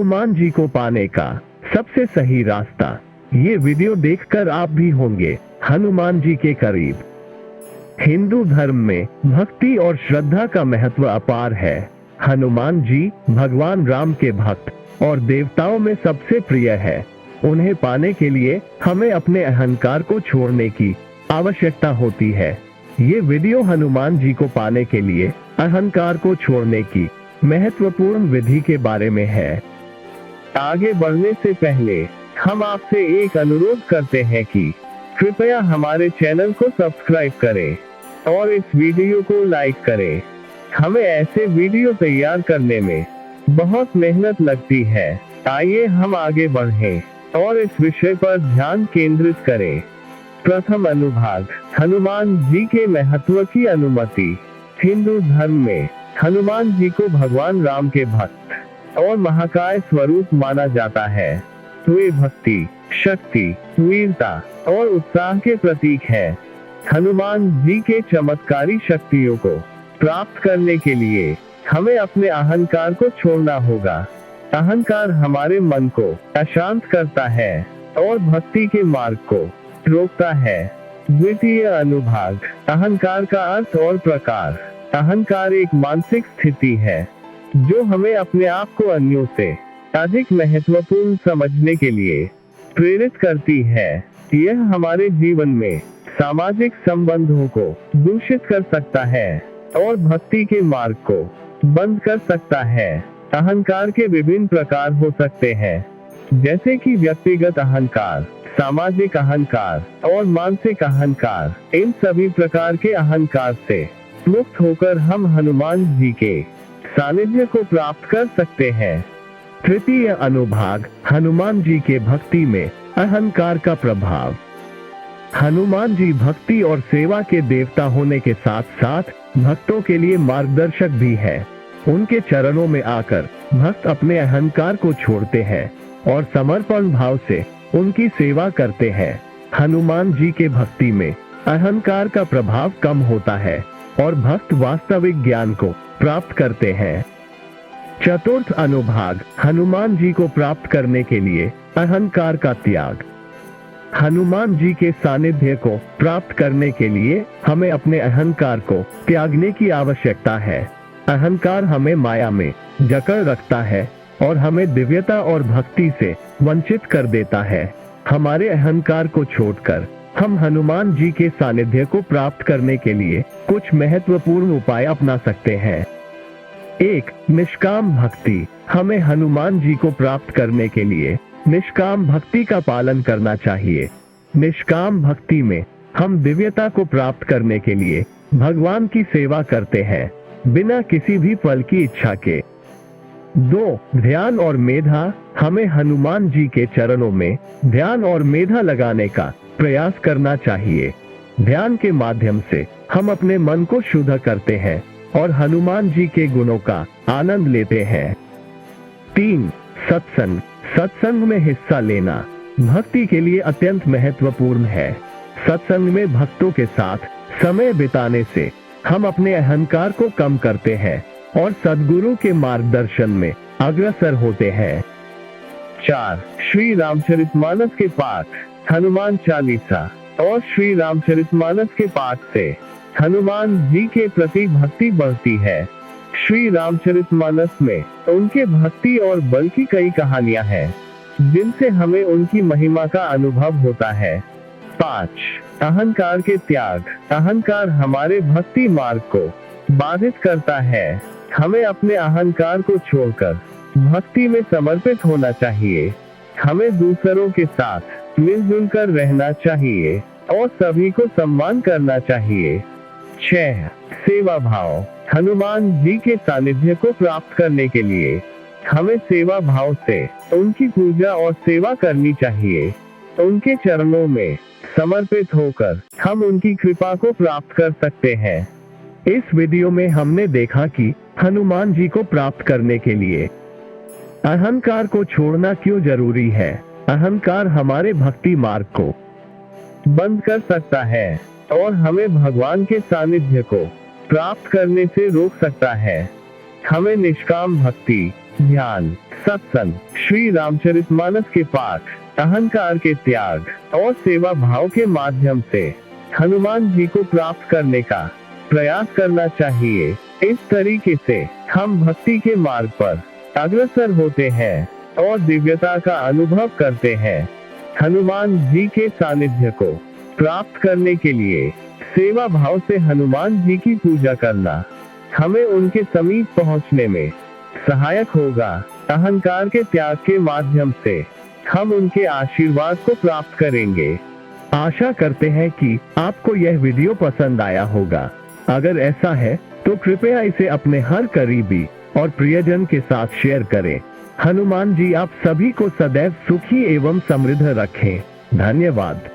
हनुमान जी को पाने का सबसे सही रास्ता। ये वीडियो देखकर आप भी होंगे हनुमान जी के करीब। हिंदू धर्म में भक्ति और श्रद्धा का महत्व अपार है। हनुमान जी भगवान राम के भक्त और देवताओं में सबसे प्रिय है। उन्हें पाने के लिए हमें अपने अहंकार को छोड़ने की आवश्यकता होती है। ये वीडियो हनुमान जी को पाने के लिए अहंकार को छोड़ने की महत्वपूर्ण विधि के बारे में है। आगे बढ़ने से पहले हम आपसे एक अनुरोध करते हैं कि कृपया हमारे चैनल को सब्सक्राइब करें और इस वीडियो को लाइक करें। हमें ऐसे वीडियो तैयार करने में बहुत मेहनत लगती है। आइए हम आगे बढ़ें और इस विषय पर ध्यान केंद्रित करें। प्रथम अनुभाग, हनुमान जी के महत्व की अनुमति। हिंदू धर्म में हनुमान जी को भगवान राम के भक्त और महाकाय स्वरूप माना जाता है। वे भक्ति, शक्ति, वीरता और उत्साह के प्रतीक है। हनुमान जी के चमत्कारी शक्तियों को प्राप्त करने के लिए हमें अपने अहंकार को छोड़ना होगा। अहंकार हमारे मन को अशांत करता है और भक्ति के मार्ग को रोकता है। द्वितीय अनुभाग, अहंकार का अर्थ और प्रकार। अहंकार एक मानसिक स्थिति है जो हमें अपने आप को अन्यों से अधिक महत्वपूर्ण समझने के लिए प्रेरित करती है। यह हमारे जीवन में सामाजिक संबंधों को दूषित कर सकता है और भक्ति के मार्ग को बंद कर सकता है। अहंकार के विभिन्न प्रकार हो सकते हैं, जैसे कि व्यक्तिगत अहंकार, सामाजिक अहंकार और मानसिक अहंकार। इन सभी प्रकार के अहंकार से मुक्त होकर हम हनुमान जी के सानिध्य को प्राप्त कर सकते हैं। तृतीय अनुभाग, हनुमान जी के भक्ति में अहंकार का प्रभाव। हनुमान जी भक्ति और सेवा के देवता होने के साथ साथ भक्तों के लिए मार्गदर्शक भी है। उनके चरणों में आकर भक्त अपने अहंकार को छोड़ते हैं और समर्पण भाव से उनकी सेवा करते हैं। हनुमान जी के भक्ति में अहंकार का प्रभाव कम होता है और भक्त वास्तविक ज्ञान को प्राप्त करते हैं। चतुर्थ अनुभाग, हनुमान जी को प्राप्त करने के लिए अहंकार का त्याग। हनुमान जी के सानिध्य को प्राप्त करने के लिए हमें अपने अहंकार को त्यागने की आवश्यकता है। अहंकार हमें माया में जकड़ रखता है और हमें दिव्यता और भक्ति से वंचित कर देता है। हमारे अहंकार को छोड़कर हम हनुमान जी के सानिध्य को प्राप्त करने के लिए कुछ महत्वपूर्ण उपाय अपना सकते हैं। 1. निष्काम भक्ति। हमें हनुमान जी को प्राप्त करने के लिए निष्काम भक्ति का पालन करना चाहिए। निष्काम भक्ति में हम दिव्यता को प्राप्त करने के लिए भगवान की सेवा करते हैं, बिना किसी भी फल की इच्छा के। 2. ध्यान और मेधा। हमें हनुमान जी के चरणों में ध्यान और मेधा लगाने का प्रयास करना चाहिए। ध्यान के माध्यम से हम अपने मन को शुद्ध करते हैं और हनुमान जी के गुणों का आनंद लेते हैं। 3. सत्संग। सत्संग में हिस्सा लेना भक्ति के लिए अत्यंत महत्वपूर्ण है। सत्संग में भक्तों के साथ समय बिताने से हम अपने अहंकार को कम करते हैं और सद्गुरु के मार्गदर्शन में अग्रसर होते हैं। 4. श्री रामचरितमानस के पाठ। हनुमान चालीसा और श्री रामचरितमानस के पाठ से हनुमान जी के प्रति भक्ति बढ़ती है। श्री रामचरितमानस में उनके भक्ति और बल की कई कहानियां हैं, जिनसे हमें उनकी महिमा का अनुभव होता है। 5. अहंकार के त्याग। अहंकार हमारे भक्ति मार्ग को बाधित करता है। हमें अपने अहंकार को छोड़कर भक्ति में समर्पित होना चाहिए। हमें दूसरों के साथ मिलजुल कर रहना चाहिए और सभी को सम्मान करना चाहिए। 6. सेवा भाव। हनुमान जी के सानिध्य को प्राप्त करने के लिए हमें सेवा भाव से उनकी पूजा और सेवा करनी चाहिए। उनके चरणों में समर्पित होकर हम उनकी कृपा को प्राप्त कर सकते हैं। इस वीडियो में हमने देखा कि हनुमान जी को प्राप्त करने के लिए अहंकार को छोड़ना क्यों जरूरी है। अहंकार हमारे भक्ति मार्ग को बंद कर सकता है और हमें भगवान के सानिध्य को प्राप्त करने से रोक सकता है। हमें निष्काम भक्ति, ध्यान, सत्संग, श्री रामचरितमानस के पाठ, अहंकार के त्याग और सेवा भाव के माध्यम से हनुमान जी को प्राप्त करने का प्रयास करना चाहिए। इस तरीके से हम भक्ति के मार्ग पर अग्रसर होते हैं और दिव्यता का अनुभव करते हैं। हनुमान जी के सानिध्य को प्राप्त करने के लिए सेवा भाव से हनुमान जी की पूजा करना हमें उनके समीप पहुंचने में सहायक होगा। अहंकार के त्याग के माध्यम से हम उनके आशीर्वाद को प्राप्त करेंगे। आशा करते हैं कि आपको यह वीडियो पसंद आया होगा। अगर ऐसा है तो कृपया इसे अपने हर करीबी और प्रियजन के साथ शेयर करें। हनुमान जी आप सभी को सदैव सुखी एवं समृद्ध रखें। धन्यवाद।